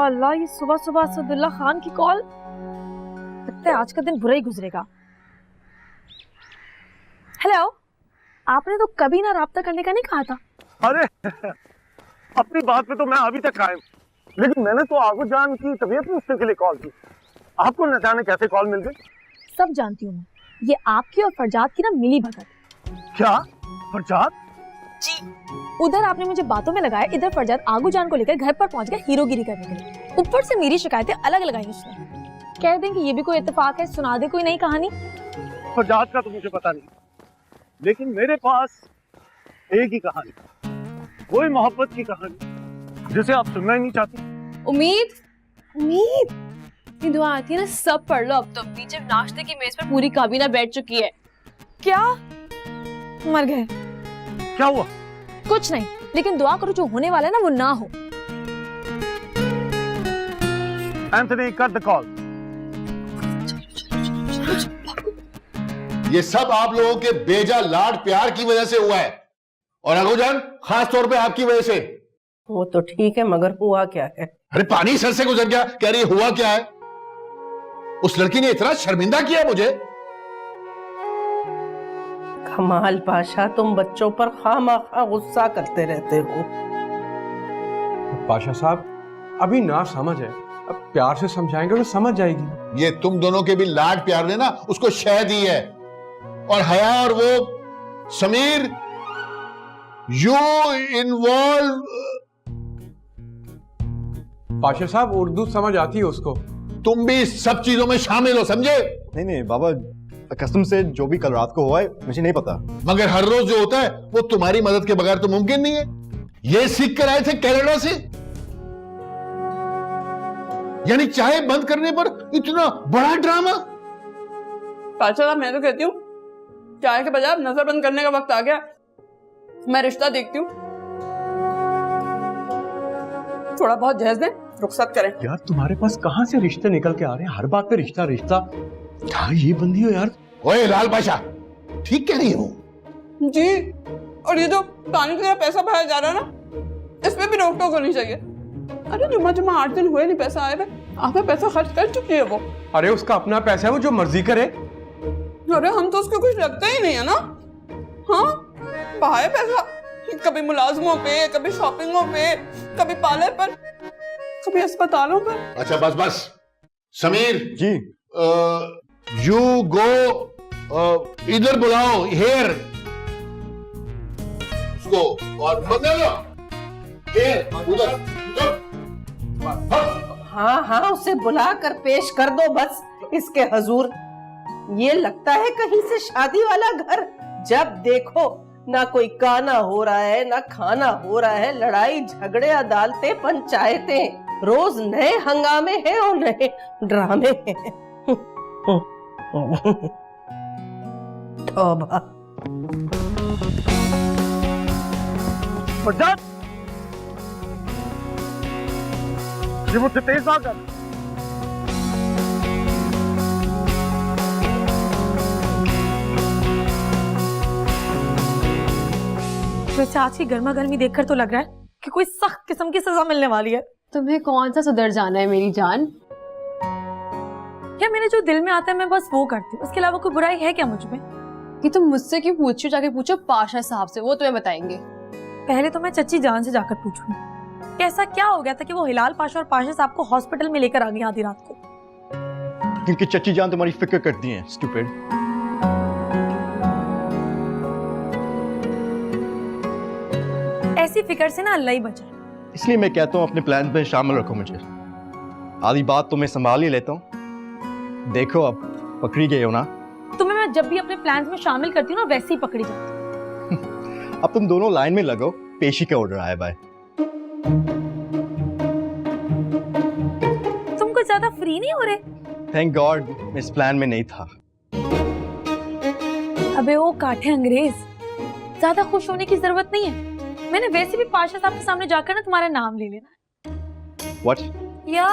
या अल्लाह, ये सुबह सुबह असदुल्ला खान की कॉल। लगता है आज का दिन बुरा ही गुजरेगा। हेलो, आपने तो कभी ना राब्ता करने का नहीं कहा था। अरे अपनी बात पे तो मैं अभी तक कायम, लेकिन मैंने तो आगू जान की तबीयत पूछने के लिए कॉल की। आपको न जाने कैसे कॉल मिल गई। सब जानती हूँ मैं, ये आपकी और फरजाद की ना मिली भगत। क्या फरजाद? जी। उधर आपने मुझे बातों में लगाया, इधर फरजाद आगू जान को लेकर घर पर पहुंच गया हीरोगिरी करने के लिए। ऊपर से मेरी शिकायतें अलग लगाई उसने। कह दें कि ये भी कोई इत्तेफाक है, सुना दे कोई नई कहानी। फरजाद का तो मुझे पता नहीं, लेकिन मेरे पास एक ही कहानी, वही मोहब्बत की कहानी जिसे आप सुनना ही नहीं चाहते। उम्मीद ये दुआ आती है ना, सब पढ़ लो। अब तो पीछे नाश्ते की मेज पर पूरी काबीना बैठ चुकी है। क्या मर गए? क्या हुआ? कुछ नहीं, लेकिन दुआ करो जो होने वाला है ना वो ना हो। Anthony cut the call. ये सब आप लोगों के बेजा लाड प्यार की वजह से हुआ है, और अगूजान खास तौर पे आपकी वजह से। वो तो ठीक है, मगर हुआ क्या है? अरे पानी सर से गुजर गया, कह रही है हुआ क्या है। उस लड़की ने इतना शर्मिंदा किया मुझे। कमाल पाशा, तुम बच्चों पर खामखा गुस्सा करते रहते हो। पाशा साहब अभी ना समझ है, अब प्यार से समझाएंगे तो समझ जाएगी। ये तुम दोनों के भी लाड प्यार ने ना उसको शह दी है। और हया और वो समीर, यू इन्वॉल्व। पाशा साहब उर्दू समझ आती है उसको। तुम भी सब चीजों में शामिल हो, समझे? नहीं बाबा, कसम से जो भी कल रात को हुआ है मुझे नहीं पता। मगर हर रोज जो होता है वो तुम्हारी मदद के बगैर तो मुमकिन नहीं है। ये सीख कर आए थे कनाडा से, यानी चाय बंद करने पर इतना बड़ा ड्रामा। पाशा साहब मैं तो कहती हूँ चाय के बजाय नजर बंद करने का वक्त आ गया। मैं रिश्ता देखती हूँ, थोड़ा बहुत जहेज दें, रुखसत करें। यार तुम्हारे पास कहाँ से रिश्ते निकल के आ रहे हैं? हर बात पे रिश्ता रिश्ता। क्या ये बंदी हो यार? ओए लाल पाशा, ठीक कह रही हो जी। और ये जो पानी की तरह पैसा बहाया जा रहा है ना, इसमें भी रोक टोक होनी चाहिए। अरे जुम्मा 8 दिन हुए नहीं पैसा आए, आपने पैसा खर्च कर चुकी है वो। अरे उसका अपना पैसा है, वो जो मर्जी करे। अरे हम तो उसको कुछ लगता ही नहीं है ना। हाँ, बहाए पैसा, कभी मुलाजमों पे, कभी शॉपिंगों पे, कभी पार्लर पर, कभी अस्पतालों पर। अच्छा बस बस। समीर जी, यू गो, इधर बुलाओ हेयर उसको, और बदलो हेयर उधर उधर। हाँ उसे बुला कर पेश कर दो बस इसके हजूर। ये लगता है कहीं से शादी वाला घर। जब देखो ना कोई गाना हो रहा है, ना खाना हो रहा है, लड़ाई झगड़े, अदालतें, पंचायतें, रोज नए हंगामे हैं और नए ड्रामे हैं। तौबा। फरजाद, ये मुझसे तेज ना कर। वैसे आज की गर्मा गर्मी देखकर तो लग रहा है कि कोई सख्त किस्म की सजा मिलने वाली है। तुम्हें कौन सा सुधर जाना है मेरी जान? क्या मेरे जो दिल में आता है मैं बस वो करती हूँ, उसके अलावा कोई बुराई है क्या मुझ में? कि तुम मुझसे क्यों पूछो? जाके पूछो पाशा साहब से, वो तुम्हें बताएंगे। पहले तो मैं चच्ची जान से जाकर पूछूंगी कैसा क्या हो गया था कि वो हिलाल पाशा और पाशा साहब को हॉस्पिटल में लेकर आ गई आधी रात को। क्योंकि चच्ची जान तुम्हारी फिक्र करती हैं, स्टूपिड। ऐसी फिक्र से ना अल्लाह ही बचा। इसलिए मैं कहता हूँ अपने प्लान में शामिल रखो मुझे। आधी बात तो मैं संभाल ही लेता हूँ। देखो अब पकड़ी गए हो ना। तुम्हें मैं जब भी अपने प्लान्स में शामिल करती हूँ ना वैसे ही पकड़ी जाती। अब तुम दोनों लाइन में लगो, पेशी का ऑर्डर आया भाई। तुम कुछ ज्यादा फ्री नहीं हो रहे? थैंक गॉड मैं इस प्लान में नहीं था। अबे ओ काठे अंग्रेज, ज्यादा खुश होने की जरूरत नहीं है। मैंने वैसे भी पाशा साहब के सामने जाकर ना तुम्हारा नाम ले लेना। What? या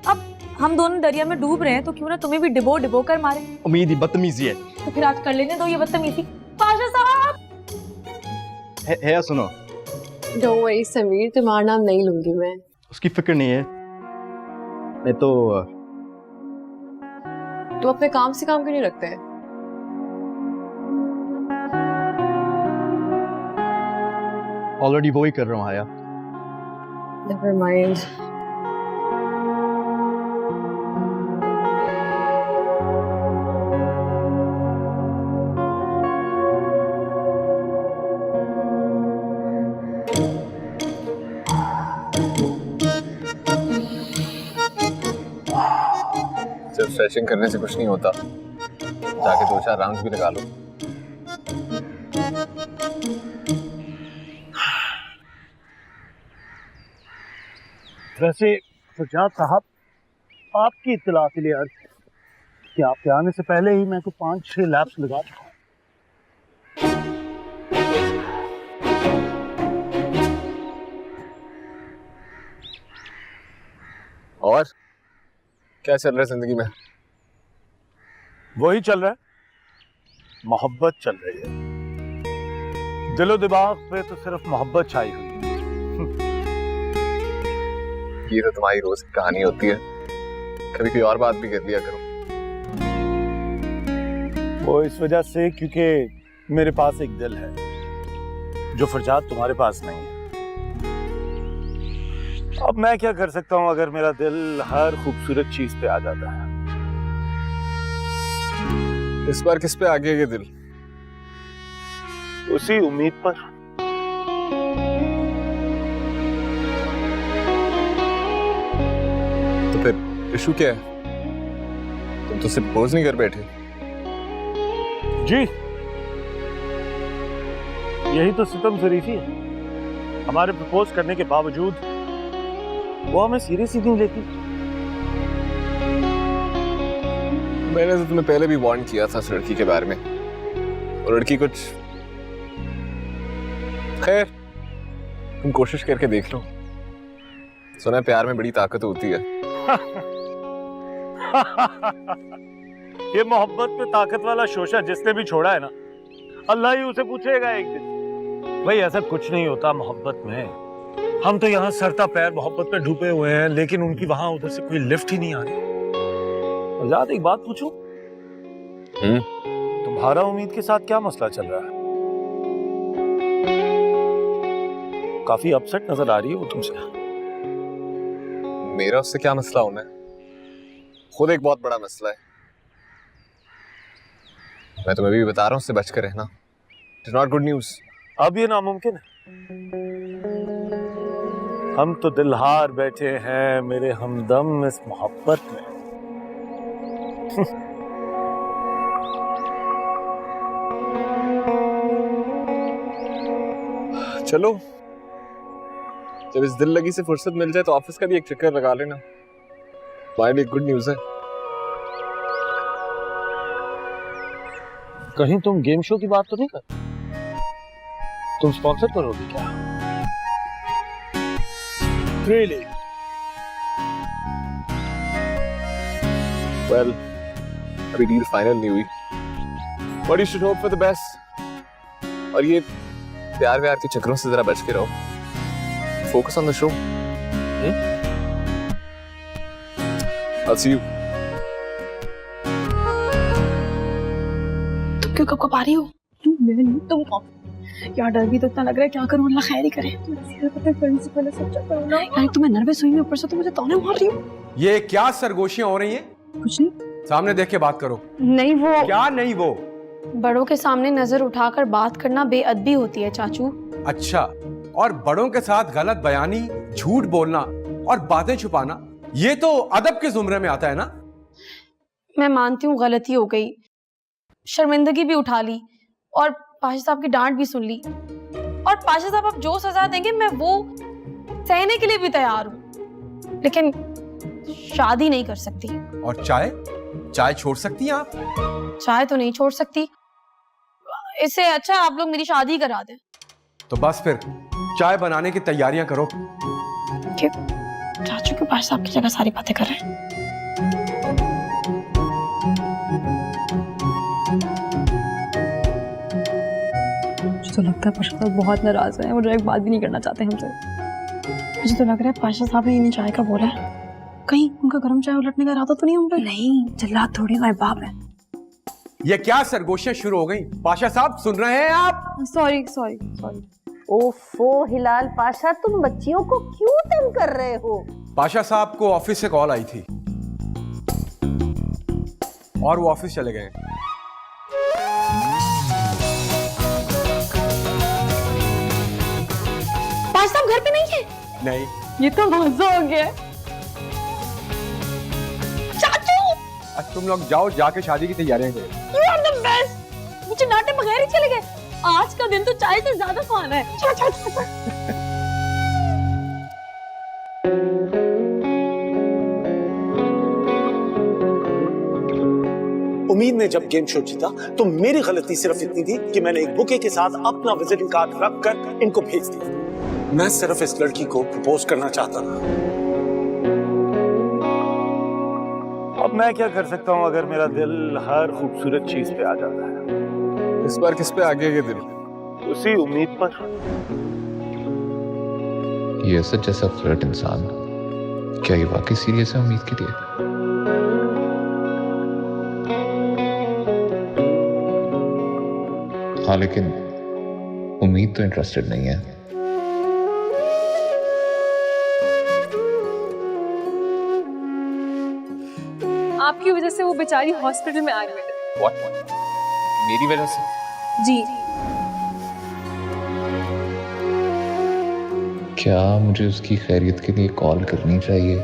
अब हम दोनों दरिया में डूब रहे हैं तो क्यों ना तुम्हें भी डिबो डिबो कर मारे। उम्मीद ही बदतमीजी है। तो फिर आज कर लेने दो ये बदतमीजी। पाशा साहब है सुनो, डोंट वरी समीर, तुम्हारा नाम नहीं लूंगी मैं। उसकी फिक्र नहीं है, मैं तो तुम अपने काम से काम क्यों नहीं रखते हैं? ऑलरेडी वो ही कर रहा हूँ आया। Never mind. सिर्फ स्ट्रेचिंग करने से कुछ नहीं होता, जाके 2-4 राउंड्स भी लगा लो। वैसे फरजाद साहब, आपकी इत्तला के लिए अर्ज कि आपके आने से पहले ही मैं को 5-6 लैप्स लगा चुका हूं। और क्या चल रहा है जिंदगी में? वही चल रहा है, मोहब्बत चल रही है। दिलो दिमाग पे तो सिर्फ मोहब्बत छाई हुई है। ये तो तुम्हारी रोज की कहानी होती है, कभी कोई और बात भी कर लिया करो। वो इस वजह से क्योंकि मेरे पास एक दिल है जो फरजाद तुम्हारे पास नहीं है। अब मैं क्या कर सकता हूं अगर मेरा दिल हर खूबसूरत चीज पे आ जाता है। इस बार किस पे आ गया ये दिल? उसी उम्मीद पर। तो फिर इशू क्या है? तुम तो सिर्फ पोज नहीं कर बैठे। जी, यही तो सितम शरीफी है। हमारे प्रपोज करने के बावजूद वो हमें सीरियस ही नहीं लेती। मैंने तो तुम्हें पहले भी वार्न किया था उस लड़की के बारे में, और लड़की कुछ, खैर तुम कोशिश करके देख लो। सुना है प्यार में बड़ी ताकत होती है। ये मोहब्बत पे ताकत वाला शोशा जिसने भी छोड़ा है ना, अल्लाह ही उसे पूछेगा एक दिन। भाई ऐसा कुछ नहीं होता मोहब्बत में। हम तो यहाँ सरता पैर मोहब्बत पे डूबे हुए हैं, लेकिन उनकी वहां उधर से कोई लिफ्ट ही नहीं आ रही। आजाद, एक बात पूछूं? तुम्हारा उम्मीद के साथ क्या मसला चल रहा है? काफी अपसेट नजर आ रही है वो तुमसे। मेरा उससे क्या मसला होना है? खुद एक बहुत बड़ा मसला है। मैं तुम्हें भी बता रहा हूँ, उससे बच कर रहना। It's not good news. अब ये नामुमकिन है। हम तो दिल हार बैठे हैं मेरे हमदम इस मोहब्बत में। चलो, जब इस दिल लगी से फुर्सत मिल जाए तो ऑफिस का भी एक चक्कर लगा लेना। तुम्हारे लिए गुड न्यूज है। कहीं तुम गेम शो की बात तो नहीं कर? तुम स्पॉन्सर करोगे क्या? Really? Well, अभी डील फाइनल नहीं हुई, but you should hope for the best. और ये प्यार व्यार के चक्करों से जरा बच के रहो। Focus on the show. I'll see you. तुम क्यों कब आ रही हो? तुम कौन? यार डर भी तो इतना लग रहा है, क्या करूं? अल्लाह खैर ही करे। पहले सोचा करो ना यार, तुम्हें नर्वस हुई, ऊपर से तुम मुझे ताने मार रही हो। ये क्या सरगोशियां हो रही हैं? कुछ नहीं, सामने देख के बात करो। नहीं वो क्या नहीं वो? बड़ों के सामने नजर उठाकर बात करना बेअदबी होती है चाचू। अच्छा, और बड़ों के साथ गलत बयानी, झूठ बोलना और बातें छुपाना, ये तो अदब के जुमरे में आता है ना? मैं मानती हूँ गलती हो गई, शर्मिंदगी भी उठा ली और पाशा साहब की डांट भी सुन ली, और पाशा साहब अब जो सजा देंगे मैं वो सहने के लिए भी तैयार हूँ, लेकिन शादी नहीं कर सकती। और चाय? चाय छोड़ सकती हैं आप? चाय तो नहीं छोड़ सकती, इससे अच्छा आप लोग मेरी शादी करा दें। तो बस फिर चाय बनाने की तैयारियां करो। क्यों? चाचू के पास आपकी जगह सारी बातें कर रहे हैं। मुझे तो लगता है पाशा साहब बहुत नाराज हैं और एक बात भी नहीं करना चाहते हमसे। मुझे तो लग रहा है पाशा साहब ने इन्हें चाय का बोला है कहीं उनका गर्म चाय उलटने का इरादा तो नहीं उन पे? नहीं, जल्लाद थोड़ी हमारे बाप है। ये क्या सरगोशियां शुरू हो गई? पाशा साहब सुन रहे हैं आप? Sorry sorry sorry. ओफो हिलाल पाशा, तुम बच्चियों को क्यों तंग कर रहे हो? पाशा साहब को ऑफिस से कॉल आई थी और वो ऑफिस चले गए। पाशा साहब घर पे नहीं है? नहीं। ये तो मजा हो गया। चाचू, अब तुम लोग जाओ, जाके शादी की तैयारियां करो। You are the best. मुझे डांटे बगैर ही चले गए। आज का दिन तो चाय से ज्यादा खाना है। चलो चलो चलो। उम्मीद ने जब गेम शो जीता तो मेरी गलती सिर्फ इतनी थी कि मैंने एक बुके के साथ अपना विजिटिंग कार्ड रख कर इनको भेज दिया। मैं सिर्फ इस लड़की को प्रपोज करना चाहता था। अब मैं क्या कर सकता हूँ अगर मेरा दिल हर खूबसूरत चीज पे आ जाता है। इस बार किस पे आ गया ये दिल? उसी उम्मीद पर। ये असद जैसा फ्लर्ट इंसान क्या ये वाकई सीरियस है उम्मीद के लिए? हाँ, लेकिन उम्मीद तो इंटरेस्टेड नहीं है। आपकी वजह से वो बेचारी हॉस्पिटल में एडमिट है। What? मेरी वजह से? जी। क्या मुझे उसकी खैरियत के लिए कॉल करनी चाहिए?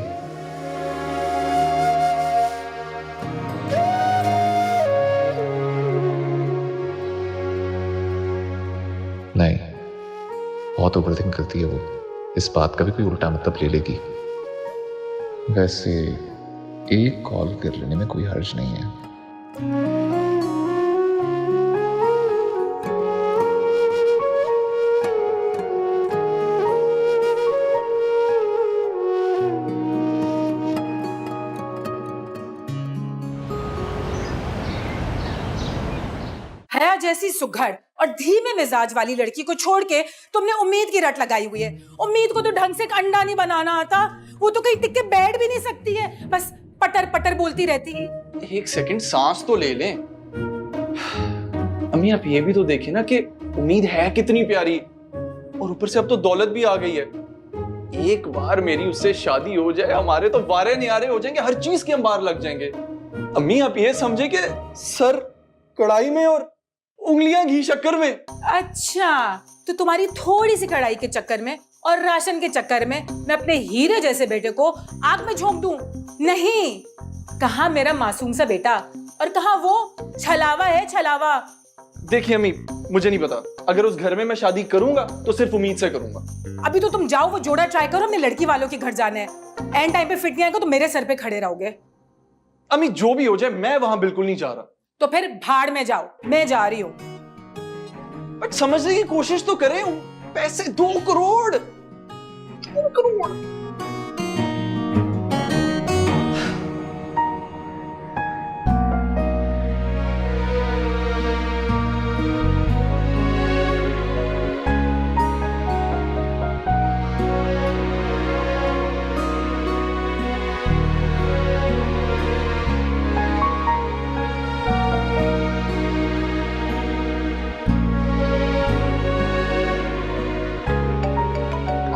नहीं, बहुत ओवरथिंक करती है वो। इस बात का भी कोई उल्टा मतलब ले लेगी। वैसे एक कॉल कर लेने में कोई हर्ज नहीं है। हया जैसी सुघड़ और धीमे मिजाज वाली लड़की को छोड़ के तुमने उम्मीद की रट लगाई हुई है। उम्मीद को तो ढंग से एक अंडा नहीं बनाना आता। वो तो कहीं टिक के बैठ भी नहीं सकती है, बस पटर पटर बोलती रहती है। एक सेकंड सांस तो ले लें। अम्मी आप ये भी तो देखें ना कि उम्मीद है कितनी प्यारी, और ऊपर से अब तो दौलत भी आ गई है। एक बार मेरी उससे शादी हो जाए, हमारे तो वारे नियारे हो जाएंगे, हर चीज के अंबार लग जाएंगे। अम्मी आप ये समझे कि सर कढ़ाई में और उंगलियां घी शक्कर में। अच्छा, तो तुम्हारी थोड़ी सी कढ़ाई के चक्कर में और राशन के चक्कर में मैं अपने हीरे जैसे बेटे को आग में झोंक दूं? नहीं, कहाँ मेरा मासूम सा बेटा और कहाँ वो छलावा है, छलावा। देखिए अम्मी, मुझे नहीं पता, अगर उस घर में मैं शादी करूंगा तो सिर्फ उम्मीद से करूंगा। अभी तो तुम जाओ, वो जोड़ा ट्राई करो, अपने लड़की वालों के घर जाने हैं। एंड टाइम पे फिट नहीं आएगा तो मेरे सर पे खड़े रहोगे। अम्मी जो भी हो जाए, मैं वहां बिल्कुल नहीं जा रहा। तो फिर भाड़ में जाओ, मैं जा रही हूँ। बट समझने की कोशिश तो करें। पैसे 2 करोड़। 2 करोड़।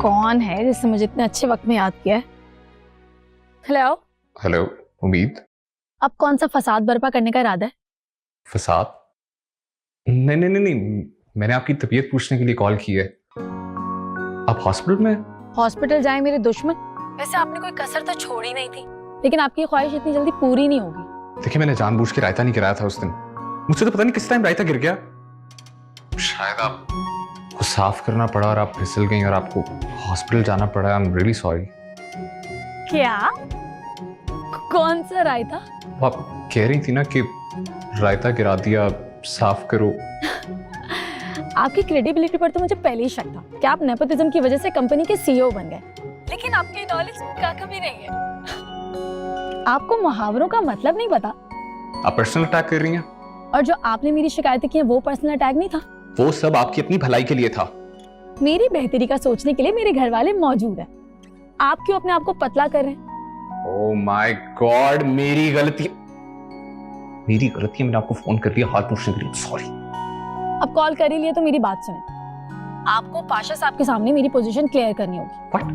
कौन है जिसने मुझे इतने अच्छे वक्त में याद किया है? हेलो हेलो उम्मीद। अब कौन सा फसाद बर्पा करने का इरादा है? फसाद? नहीं नहीं नहीं नहीं, मैंने आपकी तबीयत पूछने के लिए कॉल की है। आप हॉस्पिटल में? हॉस्पिटल जाए मेरे दुश्मन। वैसे आपने कोई कसर तो छोड़ी नहीं थी, लेकिन आपकी ख्वाहिश इतनी जल्दी पूरी नहीं होगी। देखिए मैंने जानबूझ के रायता नहीं गिराया था उस दिन। मुझसे तो पता नहीं किस टाइम रायता गिर गया। शायद आपको साफ करना पड़ा और आप फिसल गई और आपको हॉस्पिटल जाना पड़ा। I am really sorry. क्या? कौन सा रायता? आप कह रही थी ना कि रायता गिरा दिया, साफ करो। आपकी क्रेडिबिलिटी पर तो मुझे पहले ही शक था कि आप नेपोटिज्म की वजह से कंपनी के सीईओ बन गए, लेकिन आपकी नॉलेज का कभी नहीं है। आपको मुहावरों का मतलब नहीं पता। आप पर्सनल अटैक कर रही हैं? और जो आपने मेरी शिकायतें की हैं वो पर्सनल अटैक नहीं था। वो सब आपकी अपनी भलाई के लिए था। मेरी बेहतरी का सोचने के लिए मेरे घर वाले मौजूद हैं। आप क्यों अपने आप को पतला कर रहे हैं? ओह माय गॉड, मेरी गलती मैंने आपको फोन कर लिया हाथ पूछने के लिए, सॉरी। अब कॉल कर ही लिए तो मेरी बात सुने, आपको पाशा साहब के सामने मेरी पोजीशन क्लियर करनी होगी। व्हाट?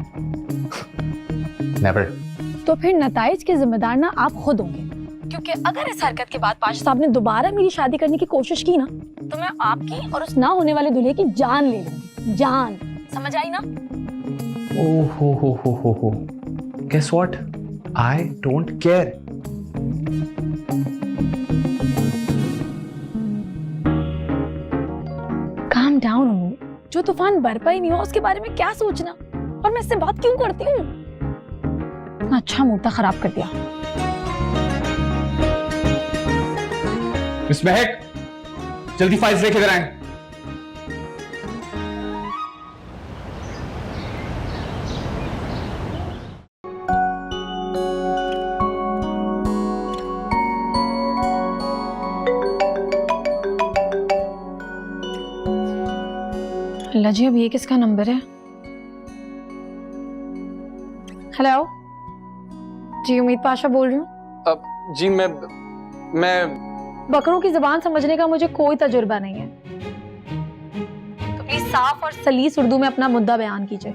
नेवर। तो फिर नताइज के जिम्मेदार ना आप खुद होंगे, क्योंकि अगर इस हरकत के बाद पाशा साहब ने दोबारा मेरी शादी करने की कोशिश की ना, तो मैं आपकी और उस ना होने वाले दूल्हे की जान ले लूंगी। जान, समझ आई ना? ओह हो। Guess what? I don't care. Calm down अनु। जो तूफान बरपा ही नहीं हो उसके बारे में क्या सोचना, और मैं इससे बात क्यों करती हूँ? इतना अच्छा मूड खराब कर दिया। मिस महक, जल्दी फाइल्स लेके इधर आएं। अल्लाह जी, अब ये किसका नंबर है? हेलो जी, उम्मीद पाशा बोल रही हूँ। जी मैं बकरों की जुबान समझने का मुझे कोई तजुर्बा नहीं है, तो प्लीज साफ और सलीस उर्दू में अपना मुद्दा बयान कीजिए।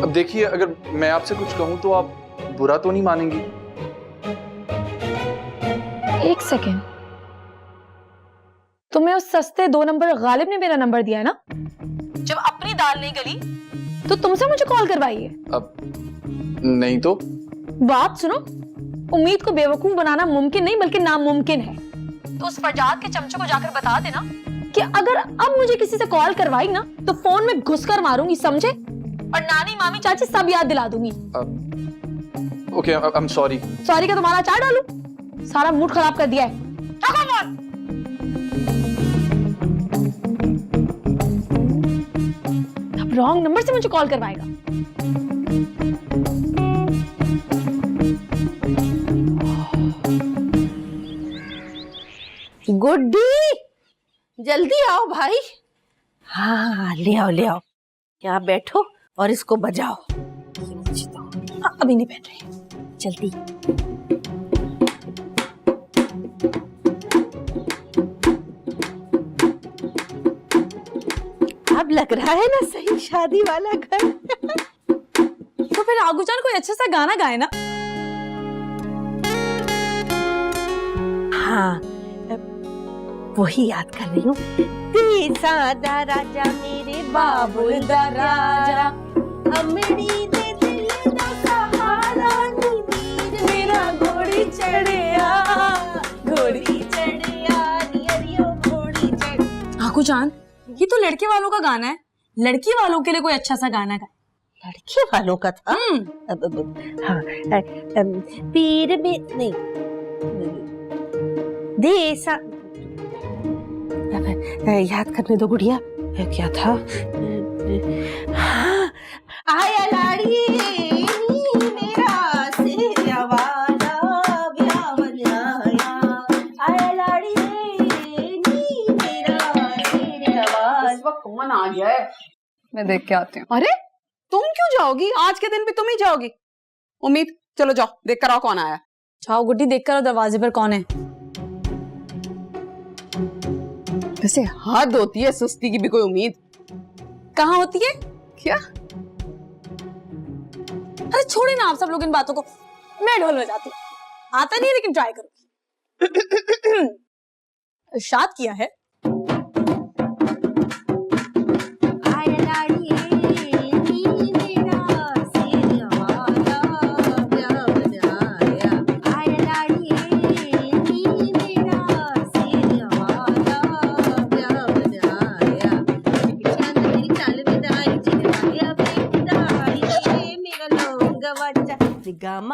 अब देखिए, अगर मैं आपसे कुछ कहूँ तो आप बुरा तो नहीं मानेंगी? एक सेकेंड, तुम्हें उस सस्ते 2 नंबर गालिब ने मेरा नंबर दिया है ना? जब अपनी दाल नहीं गली तो तुमसे मुझे कॉल करवाई है? अब नहीं तो। बात सुनो, उम्मीद को बेवकूफ बनाना मुमकिन नहीं बल्कि नामुमकिन है। तो उस फरजाद के चमचे को जाकर बता देना कि अगर अब मुझे किसी से कॉल करवाई ना तो फोन में घुसकर मारूंगी, समझे? और नानी मामी चाची सब याद दिला दूंगी। Okay, I am sorry. Sorry का तुम्हारा अचार डालूं? सारा मूड खराब कर दिया है। अब रॉन्ग नंबर से मुझे कॉल करवाएगा। गुड्डी, जल्दी आओ भाई। हाँ, ले आओ। यहाँ बैठो और इसको बजाओ। अभी नहीं बैठ रही, जल्दी। अब लग रहा है ना सही शादी वाला घर। तो फिर आगूजान कोई अच्छा सा गाना गाए ना। हाँ, वही याद कर रही हूँ। सादा राजा मेरे बाबुल दा राजा, अमड़ी दे दिल दा सहारा नी वीर मेरा घोड़ी चढ़िया नी अरियो घोड़ी चढ़। आगूजान, ये तो लड़के वालों का गाना है, लड़की वालों के लिए कोई अच्छा सा गाना गाए। लड़के वालों का था? हाँ, पीर में नहीं, देसा याद करने दो गुड़िया, क्या था? हाँ, आया लाड़ी मेरा सेरा वाला ब्यावन आया, आया लाड़ी मेरा सेरा वाला। इस वक्त कौन आ गया है? मैं देख के आती हूँ। अरे तुम क्यों जाओगी? आज के दिन भी तुम ही जाओगी? उम्मीद, चलो जाओ देख कर आओ कौन आया। जाओ गुड्डी, देख कर दरवाजे पर कौन है। वैसे हद होती है सुस्ती की भी कोई उम्मीद। कहाँ होती है? क्या? अरे छोड़े ना आप सब लोग इन बातों को, मैं ढोल बजाती हूँ। आता नहीं है लेकिन ट्राई करूंगी। इरशाद किया है।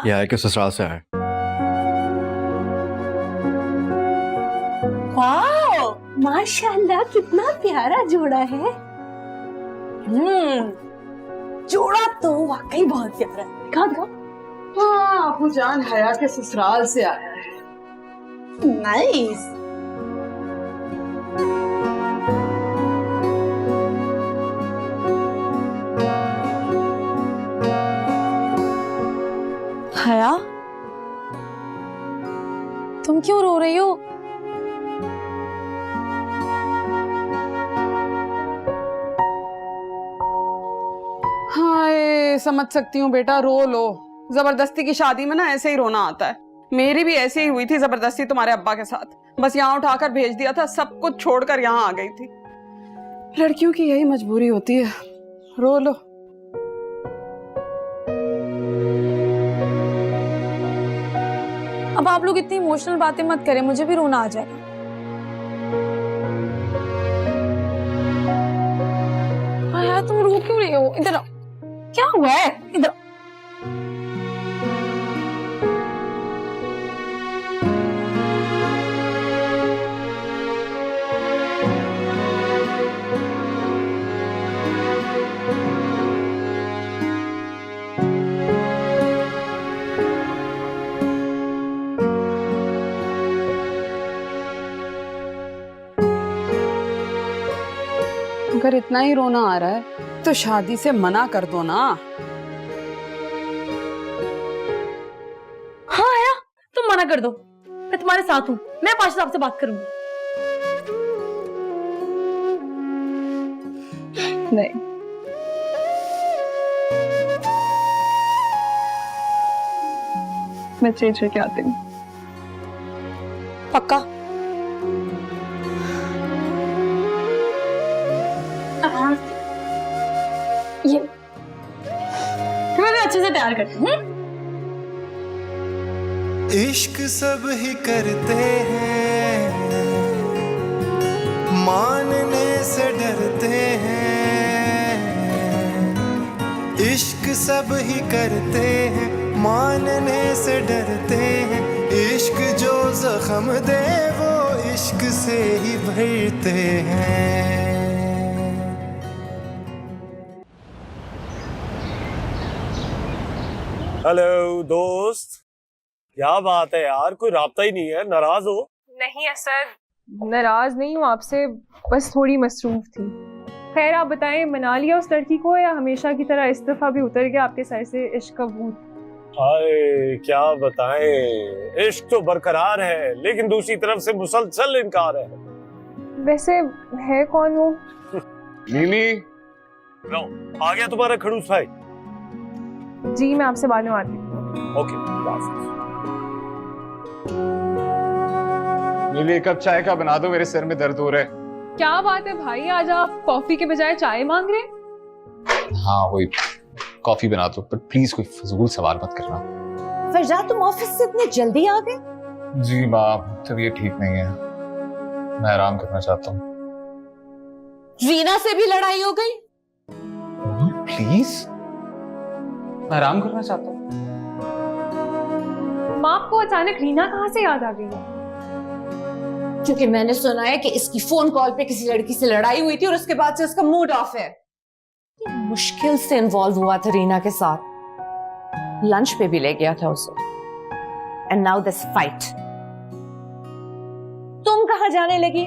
ये है कि ससुराल से है। वाओ, माशाल्लाह कितना प्यारा जोड़ा है। जोड़ा तो वाकई बहुत प्यारा है। दिखाओ। हाँ, अबू जान हया के ससुराल से आया है। नाइस। क्यों रो रही हो? हाय, समझ सकती हूँ बेटा, रो लो। जबरदस्ती की शादी में ना ऐसे ही रोना आता है। मेरी भी ऐसे ही हुई थी जबरदस्ती तुम्हारे अब्बा के साथ। बस यहाँ उठाकर भेज दिया था, सब कुछ छोड़कर यहाँ आ गई थी। लड़कियों की यही मजबूरी होती है। रो लो। अब आप लोग इतनी इमोशनल बातें मत करें, मुझे भी रोना आ जाएगा। हाँ यार, तुम रो क्यों रही हो? इधर आओ। क्या हुआ है? इधर आओ। अगर इतना ही रोना आ रहा है तो शादी से मना कर दो ना। हाँ आया, तुम मना कर दो, मैं तुम्हारे साथ हूँ। मैं पाशा साहब से बात करूंगी। नहीं, मैं चेंज करके आती हूँ। पक्का? ये मैं अच्छे से तैयार करती हूँ। इश्क सब ही करते हैं, मानने से डरते हैं। इश्क सब ही करते हैं, मानने से डरते हैं। इश्क जो जख्म दे वो इश्क से ही भरते हैं। हेलो दोस्त, क्या बात है यार, कोई राब्ता ही नहीं है, नाराज हो? नहीं असद, नाराज नहीं हूँ आपसे, बस थोड़ी मसरूफ थी। खैर आप बताएं, मना लिया उस लड़की को या हमेशा की तरह इस दफा भी उतर गया आपके सर से इश्क का भूत? हाय, क्या बताएं, इश्क तो बरकरार है लेकिन दूसरी तरफ से मुसलसल इनकार है। वैसे है कौन वो? नीली, लो आ गया तुम्हारा खड़ूस भाई। जी मैं आपसे बाद में आती हूँ। ओके, नीली, कप चाय का बना दो, मेरे सिर में दर्द हो रहा है। क्या बात है भाई, आज आप कॉफी के बजाय चाय मांग रहे हैं? हाँ वही, कॉफी बना दो, पर प्लीज कोई फजूल सवाल मत करना। फरजाद, तुम ऑफिस से इतने जल्दी आ गए? जी माँ, तबीयत ठीक नहीं है, मैं आराम करना चाहता हूँ। रीना से भी लड़ाई हो गई? प्लीज, मैं आराम करना चाहता हूँ। माँ, आपको अचानक रीना कहाँ से याद आ गई है? क्योंकि मैंने सुना है कि इसकी फोन कॉल पे किसी लड़की से लड़ाई हुई थी और उसके बाद से उसका मूड ऑफ है। मुश्किल से इन्वॉल्व हुआ था रीना के साथ, लंच पे भी ले गया था उसे। And now this fight. तुम कहाँ जाने लगी?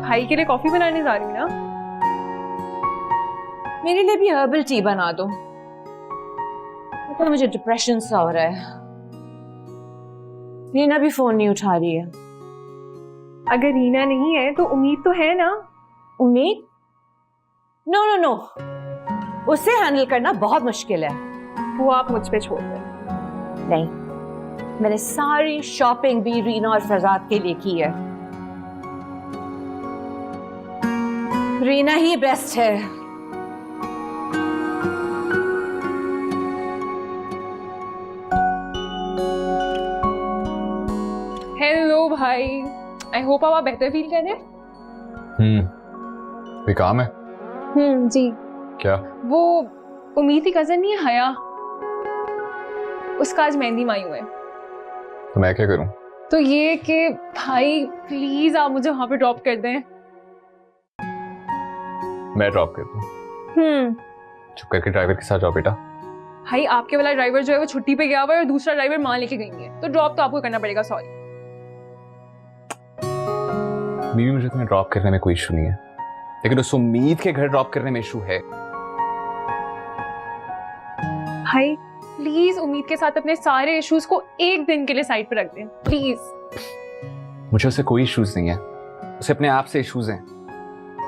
भाई के लिए कॉफी बनाने जा रही हूँ ना। मेरे लिए भी हर्बल टी बना दो, तो मुझे डिप्रेशन सा हो रहा है। रीना भी फोन नहीं उठा रही है। अगर रीना नहीं है तो उम्मीद तो है ना? उम्मीद? नो नो नो, उसे हैंडल करना बहुत मुश्किल है। वो आप मुझ पे छोड़ दें। नहीं, मैंने सारी शॉपिंग भी रीना और फरजाद के लिए की है। रीना ही बेस्ट है। हेलो भाई, आई होप आप बेहतर फील कर रहे हैं। कोई काम है? जी। क्या? वो उम्मीद की कजन नहीं है हया, उसका आज मेहंदी माई हुए। तो मैं क्या करूं? तो ये कि भाई प्लीज आप मुझे वहां पे ड्रॉप कर दें। मैं ड्रॉप कर दूं? चुप करके ड्राइवर के साथ जाओ बेटा। भाई आपके वाला ड्राइवर जो है वो छुट्टी पे गया हुआ है और दूसरा ड्राइवर मां लेके गई है, तो ड्रॉप तो आपको करना पड़ेगा। सॉरी। बीवी, मुझे तुम्हें ड्रॉप करने में कोई इशू नहीं है, लेकिन उस उम्मीद के घर ड्रॉप करने में इशू है। भाई प्लीज उम्मीद के साथ अपने सारे इश्यूज को एक दिन के लिए साइड पर रख दें, प्लीज। मुझे उससे कोई इश्यूज नहीं है, उसे अपने आप से इश्यूज हैं।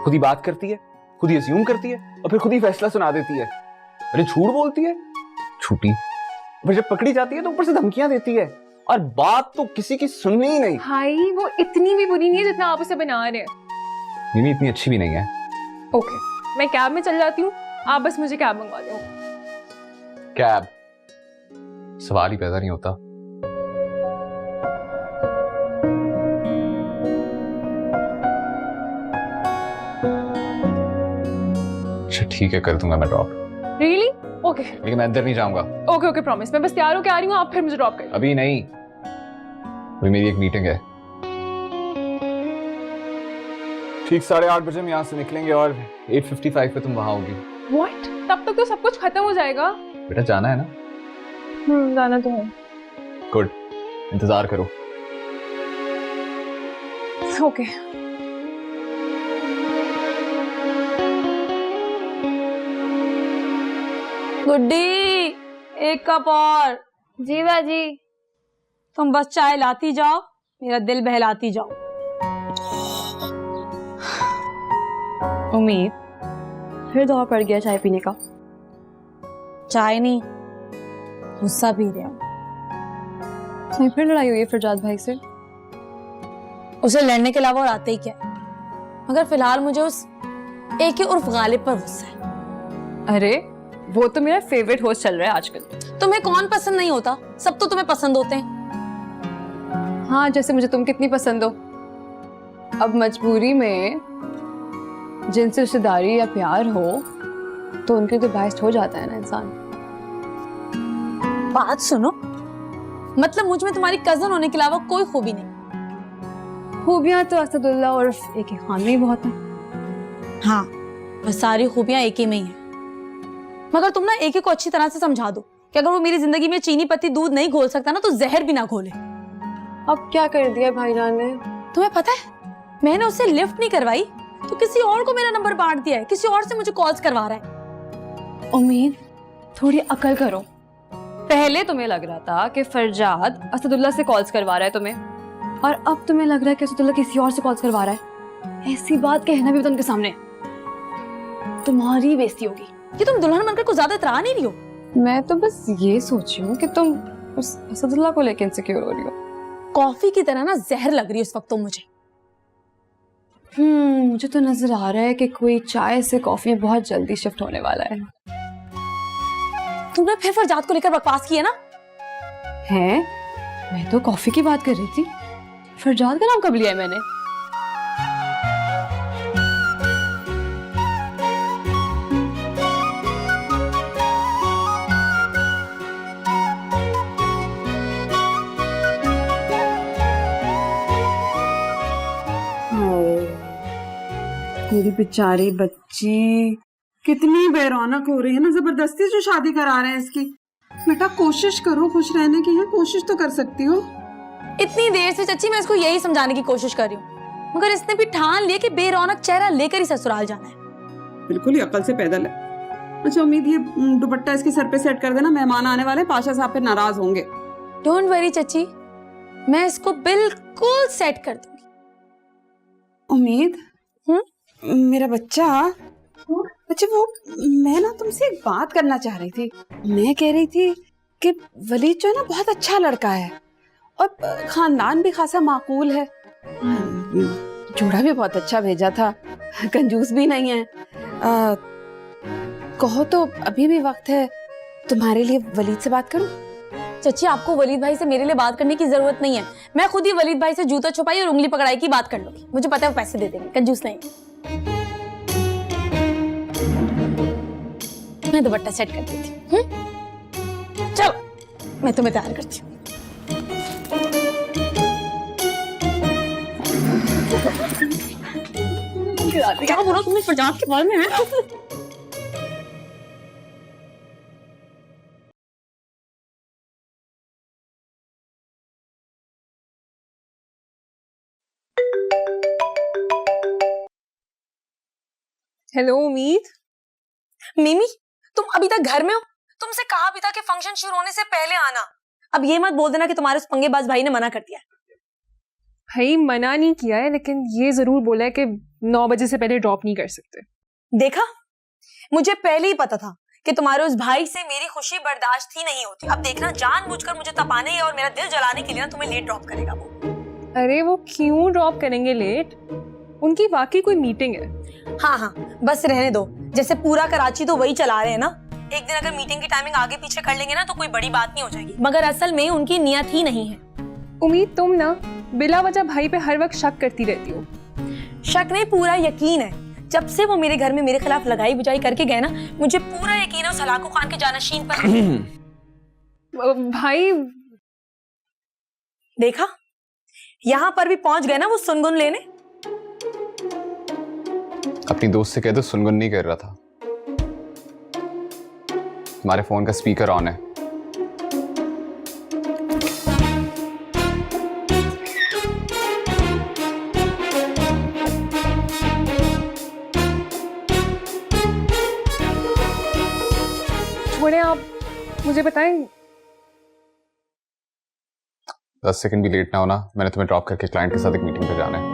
खुद ही बात करती है, खुद ही अज्यूम करती है और फिर खुद ही फैसला सुना देती है। अरे झूठ बोलती है, झूठी। फिर जब पकड़ी जाती है तो ऊपर से धमकियां देती है और बात तो किसी की सुननी ही नहीं। भाई वो इतनी भी बुरी नहीं है जितना आप उसे बना रहे हैं। मिमी इतनी अच्छी भी नहीं है। ओके, मैं कैब में चल जाती हूँ, आप बस मुझे कैब मंगवा दो। कैब सवाल ही पैदा नहीं होता। अच्छा ठीक है, कर दूंगा मैं ड्रॉप। रियली? ओके। लेकिन मैं अंदर नहीं जाऊंगा। ओके ओके प्रॉमिस, मैं बस तैयार होकर आ रही हूँ, आप फिर मुझे ड्रॉप कर। अभी नहीं, अभी मेरी एक मीटिंग है। ठीक 8:30 बजे हम यहाँ से निकलेंगे और 8:55 पे तुम वहां होगी। व्हाट? तब तक तो सब कुछ खत्म हो जाएगा। बेटा जाना है ना? जाना तो है। गुड, इंतजार करो। ओके। गुड्डी, एक कप और। जी बाजी। तुम बस चाय लाती जाओ, मेरा दिल बहलाती जाओ। उम्मीद, फिर दौर पड़ गया चाय पीने का? चाय नहीं, गुस्सा पी रहे हो। नहीं, फिर लड़ाई हुई है फरजाद भाई से? उसे लड़ने के अलावा और आते ही क्या है? मगर फिलहाल मुझे उस एक उर्फ गालिब पर गुस्सा है। अरे वो तो मेरा फेवरेट होस्ट चल रहा है आजकल। तुम्हें कौन पसंद नहीं होता? सब तो तुम्हें पसंद होते हैं। हाँ, जैसे मुझे तुम कितनी पसंद हो। अब मजबूरी में जिनसे रिश्तेदारी या प्यार हो तो उनके तो बायस्ड हो जाता है ना इंसान। बात सुनो, मतलब मुझ में तुम्हारी कजन होने के अलावा कोई खूबी नहीं। खूबियां तो असदुल्ला और एक ही खान में ही बहुत है। हाँ, बस सारी खूबियां एक ही में ही है। मगर तुम ना एक ही को अच्छी तरह से समझा दो कि अगर वो मेरी जिंदगी में चीनी पत्ती दूध नहीं घोल सकता ना तो जहर भी ना घोले। अब क्या कर दिया भाईजान ने? तुम्हें पता है, मैंने उससे लिफ्ट नहीं करवाई तो किसी और को मेरा नंबर बांट दिया है, किसी और से मुझे कॉल्स करवा रहा है। उम्मीद, थोड़ी अकल करो। पहले तुम्हें लग रहा था कि फरजाद असदुल्ला से कॉल्स करवा रहा है तुम्हें, और अब तुम्हें लग रहा है कि असदुल्ला किसी और से कॉल्स करवा रहा है। ऐसी बात कहना भी तो उनके सामने तुम्हारी बेइज्जती होगी। कि तुम दुल्हन बनकर कुछ ज्यादा इतरा नहीं रही हो। मैं तो बस ये सोची हूँ कि तुम उस असदुल्ला को लेकर इनसिक्योर हो रही हो। कॉफी की तरह ना जहर लग रही है इस वक्त तो मुझे। मुझे तो नजर आ रहा है कि कोई चाय से कॉफी में बहुत जल्दी शिफ्ट होने वाला है। तुमने फिर फरजाद को लेकर बकवास की है ना? है? मैं तो कॉफी की बात कर रही थी। फरजाद का नाम कब लिया है मैंने? मेरी बेचारी बच्ची कितनी बेरौनक हो रही है ना, जबरदस्ती जो शादी करा रहे हैं इसकी। बेटा कोशिश करो, खुश रहने की है, कोशिश तो कर सकती हो। इतनी देर से चच्ची मैं इसको यही समझाने की कोशिश कर रही हूँ, मगर इसने भी ठान लिया कि बेरौनक चेहरा लेकर ही ससुराल जाना है। बिल्कुल ही अकल से पैदल है। अच्छा उम्मीद, ये दुपट्टा इसके सर पे सेट कर देना, मेहमान आने वाले, पाशा साहब पे नाराज होंगे। डोंट वरी चच्ची, मैं इसको बिल्कुल सेट कर दूंगी। उम्मीद, मेरा बच्चा, अच्छा वो मैं ना तुमसे एक बात करना चाह रही थी। मैं कह रही थी कि वलीद जो है ना बहुत अच्छा लड़का है और खानदान भी खासा माकूल है, जोड़ा भी बहुत अच्छा भेजा था, कंजूस भी नहीं है। कहो तो अभी भी वक्त है तुम्हारे लिए वलीद से बात करूं? चच्ची आपको वलीद भाई से मेरे लिए बात करने की जरूरत नहीं है, मैं खुद ही वलीद भाई से जूता छुपाई और उंगली पकड़ाई की बात कर लूंगी। मुझे पता है वो पैसे दे देंगे, कंजूस नहीं। मैं दुपट्टा सेट कर देती हूँ। चलो मैं तुम्हें तैयार करती हूँ। क्या बोला तुमने फरजाद के बारे में? हेलो उम्मीद। मिमी, तुम अभी तक घर में हो? तुमसे कहा भी था कि फंक्शन शुरू होने से पहले आना। अब ये मत बोल देना कि तुम्हारे उस पंगेबाज भाई ने मना कर दिया है। भाई मना नहीं किया है, लेकिन ये जरूर बोला है कि 9 बजे से पहले ड्रॉप नहीं कर सकते। देखा, मुझे पहले ही पता था कि तुम्हारे उस भाई से मेरी खुशी बर्दाश्त ही नहीं होती। अब देखना, जानबूझकर मुझे तपाने और मेरा दिल जलाने के लिए ना तुम्हें लेट ड्रॉप करेगा वो। अरे वो क्यों ड्रॉप करेंगे लेट? उनकी वाकई कोई मीटिंग है। हाँ हाँ, बस रहने दो। जैसे पूरा कराची तो वही चला रहे हैं ना। एक दिन अगर मीटिंग की टाइमिंग आगे पीछे कर लेंगे ना तो कोई बड़ी बात नहीं हो जाएगी, मगर असल में उनकी नियत ही नहीं है। उम्मीद, तुम ना बिला वजह भाई पे हर वक्त शक करती रहती हो। शक नहीं, पूरा यकीन है। जब से वो मेरे घर में मेरे खिलाफ लगाई बुझाई करके गए ना, मुझे पूरा यकीन है उस हलाकू खान के जानशीन पर। भाई देखा, यहाँ पर भी पहुंच गए ना वो सुनगुन लेने। अपनी दोस्त से कह दो सुनगुन नहीं कर रहा था। तुम्हारे फोन का स्पीकर ऑन है। छोड़े आप, मुझे बताएं। 10 सेकंड भी लेट ना होना, मैंने तुम्हें ड्रॉप करके क्लाइंट के साथ एक मीटिंग पे जाना है।